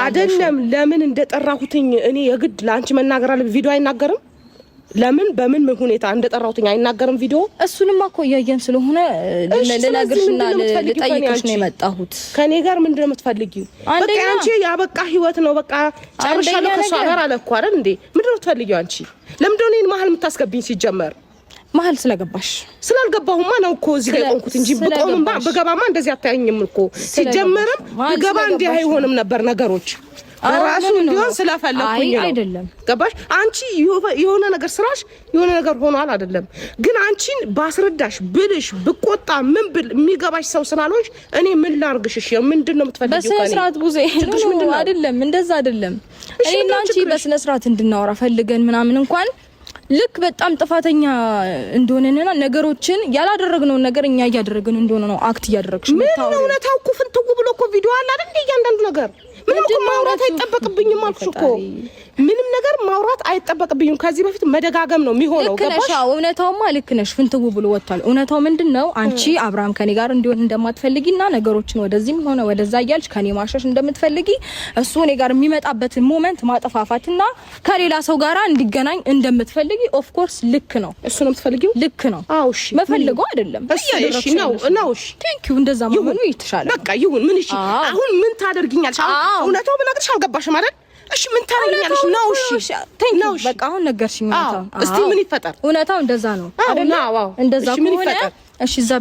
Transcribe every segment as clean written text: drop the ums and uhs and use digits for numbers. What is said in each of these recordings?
አይደለም ለምን እንደጠራሁትኝ እኔ የግድ ላንቺ መናገር አለ ቪዲዮ አይናገርም ለምን በምን ሁኔታ እንደጠራሁትኝ አይናገርም ቪዲዮ እሱንማ እኮ ያየን ስለሆነ ለነገርሽና ለጠይቅሽ ነው የመጣሁት ከኔ ጋር ምንድነው የምትፈልጊው በቃ አንቺ ያበቃ ህይወት ነው በቃ ጨርሻለሁ ከሷ ጋር አለ እኮ አይደል እንዴ ምንድነው የምትፈልጊው አንቺ ለምንድነው እኔን መሀል የምታስገብኝ ሲጀመር መሀል ስለገባሽ ስላልገባሁማ ነው እኮ እዚህ ጋር ቆንኩት እንጂ በቆምማ በገባማ እንደዚህ አታየኝም እኮ ሲጀመርም ገባ እንዴ አይሆንም ነበር ነገሮች ራሱ እንዲሆን ስለፈለኩኝ ነው አይደለም ገባሽ አንቺ የሆነ ነገር ስራሽ የሆነ ነገር ሆኗል አይደለም ግን አንቺን ባስረዳሽ ብልሽ ብቆጣ ምን ብል የሚገባሽ ሰው ስላልሆንሽ እኔ ምን ላርግሽ እሺ ምንድነው የምትፈልጊው ከኔ በስነ ስርዓት ቡዜ ምንድነው አይደለም እንደዛ አይደለም እኔና አንቺ በስነ ስርዓት እንድናወራ ፈልገን ምናምን እንኳን ልክ በጣም ጥፋተኛ እንደሆነና ነገሮችን ያላደረግነው ነገር እኛ ያያደረግን እንደሆነ ነው አክት ያደረግሽ ምታው ነው ነው ታውቁ ፍንትጉ ብሎ እኮ ቪዲዮ አለ አይደል እያንዳንዱ ነገር ምንም እኮ ማውራት አይጠበቅብኝም አልኩሽ እኮ ምንም ነገር ማውራት አይጠበቅብኝም ከዚህ በፊት መደጋገም ነው የሚሆነው ገባሽ እውነታውማ ልክ ነሽ ፍንትጉ ብሎ ወጣል እውነታው ምንድነው አንቺ አብርሃም ከኔ ጋር እንዲሆን እንደማትፈልጊና ነገሮችን ወደዚህም ሆነ ወደዛ ያያልሽ ከኔ ማሸሽ እንደምትፈልጊ እሱ እኔ ጋር የሚመጣበት ሞመንት ማጠፋፋትና ከሌላ ሰው ጋር እንዲገናኝ እንደምትፈልጊ ኦፍ ኮርስ ልክ ነው እሱ ነው የምትፈልጊው ልክ ነው አዎ እሺ መፈልገው አይደለም እሺ ነው እሺ ቴንክ ዩ እንደዛ መሆኑ ይተሻለ በቃ ይሁን ምን እሺ አሁን ምን ታደርጊኛለሽ እውነታው ብነግርሽ አልገባሽም አይደል እሺ ምን ታደርጊኛለሽ ነው እሺ ነው በቃ አሁን ነገርሽኝ እውነታው እስቲ ምን ይፈጠር እውነታው እንደዛ ነው አይደል እንደዛ ከሆነ እሺ እዛ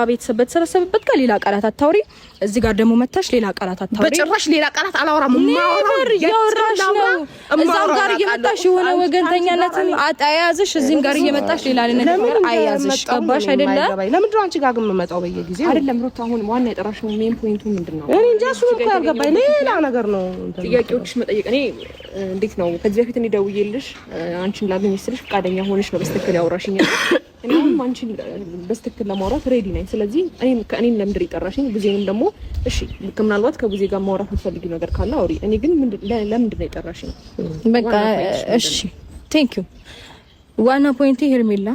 ቤተሰብ በተሰበሰበበት ጋር ሌላ ቃላት አታውሪ እዚህ ጋር ደግሞ መታሽ ሌላ ቃላት አታውሪ በጭራሽ ሌላ ቃላት አላወራም ማወራው ያወራሽ ነው እዛም ጋር እየመጣሽ የሆነ ወገንተኛነትም አያያዝሽ እዚህም ጋር እየመጣሽ ሌላ ነገር አያያዝሽ ገባሽ አይደለ ለምንድነው አንቺ ጋር ግን መጣው በየጊዜው አይደለም ሩት አሁን ዋና የጠራሽው ሜን ፖይንቱ ምንድነው እኔ እንጃ እሱ እኮ ያልገባኝ ሌላ ነገር ነው ጥያቄዎች መጠየቅ እኔ እንዴት ነው ከዚህ በፊት እኔ ደውዬልሽ አንቺን ላገኝሽ ስልሽ ፈቃደኛ ሆነሽ ነው በስተክል ያወራሽኝ እኔም አንቺን በስተክል ለማውራት ሬዲ ነኝ ስለዚህ እኔን ለምንድር ይጠራሽኝ ቡዜንም ደግሞ እሺ ምናልባት ከቡዜ ጋር ማውራት የምትፈልጊው ነገር ካለ አውሪ እኔ ግን ለምንድን ነው ይጠራሽኝ በቃ እሺ ቴንክ ዩ ዋና ፖይንት ሄርሜላ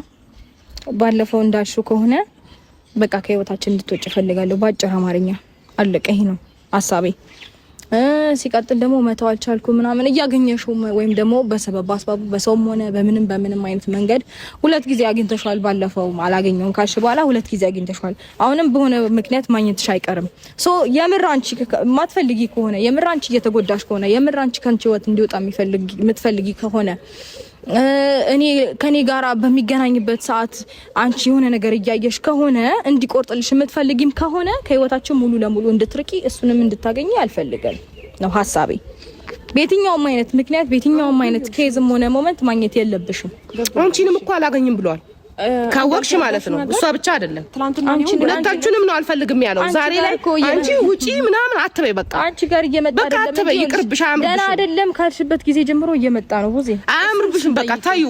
ባለፈው እንዳልሽው ከሆነ በቃ ከህይወታችን እንድትወጪ ፈልጋለሁ ባጭር አማርኛ አለቀ ይሄ ነው ሐሳቤ ሲቀጥል ደግሞ መተው አልቻልኩም ምናምን እያገኘሽው ወይም ደግሞ በሰበብ አስባቡ በሰውም ሆነ በምንም አይነት መንገድ ሁለት ጊዜ አግኝተሻል ባለፈው አላገኘውም ካልሽ በኋላ ሁለት ጊዜ አግኝተሻል አሁንም በሆነ ምክንያት ማግኘትሽ አይቀርም ሶ የምር አንቺ ማትፈልጊ ከሆነ የምር አንቺ እየተጎዳሽ ከሆነ የምር አንቺ ከንቺ ህይወት እንዲወጣ የምትፈልጊ ከሆነ እኔ ከኔ ጋራ በሚገናኝበት ሰዓት አንቺ የሆነ ነገር እያየሽ ከሆነ እንዲቆርጥልሽ የምትፈልጊም ከሆነ ከህይወታችን ሙሉ ለሙሉ እንድትርቂ እሱንም እንድታገኚ አልፈልግም ነው ሐሳቤ በየትኛውም አይነት ምክንያት በየትኛውም አይነት ኬዝም ሆነ ሞመንት ማግኘት የለብሽም አንቺንም እኮ አላገኝም ብሏል ካወቅሽ ማለት ነው እሷ ብቻ አይደለም አንቺ ሁለታችሁንም ነው አልፈልግም ያለው ዛሬ ላይ አንቺ ውጪ ምናምን አትበይ በቃ አንቺ ጋር እየመጣ አይደለም በቃ አትበይ ይቅርብሽ አያምርብሽ አይደለም ካልሽበት ጊዜ ጀምሮ እየመጣ ነው ቡዜ አያምርብሽም በቃ ታዩ